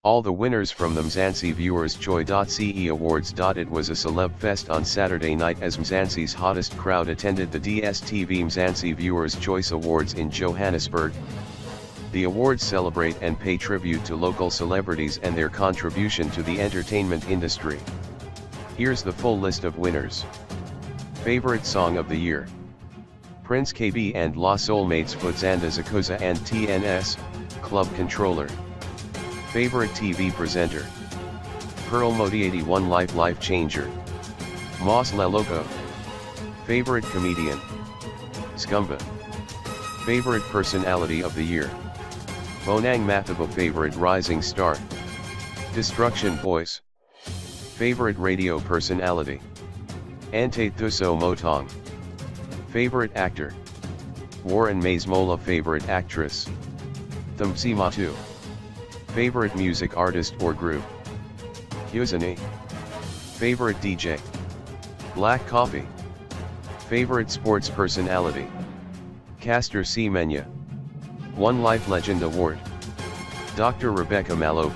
All the winners from the Mzansi Viewers Joy.ce Awards. It was a celeb fest on Saturday night as Mzansi's hottest crowd attended the DSTV Mzansi Viewers Choice Awards in Johannesburg. The awards celebrate and pay tribute to local celebrities and their contribution to the entertainment industry. Here's the full list of winners. Favorite Song of the Year: Prince KB and La Soulmates Futsanda Zakuza and TNS, Club Controller. Favorite TV Presenter: Pearl Modi 81 Life Changer. Moss Leloko. Favorite Comedian: Scumba. Favorite Personality of the Year: Bonang Mathabo. Favorite Rising Star: Destruction Voice. Favorite Radio Personality: Ante Thuso Motong. Favorite Actor: Warren Mazemola. Favorite Actress: Thamsi Matu. Favorite Music Artist or Group: Huzani. Favorite DJ: Black Coffee. Favorite Sports Personality: Castor Semenya. One Life Legend Award: Dr. Rebecca Malope.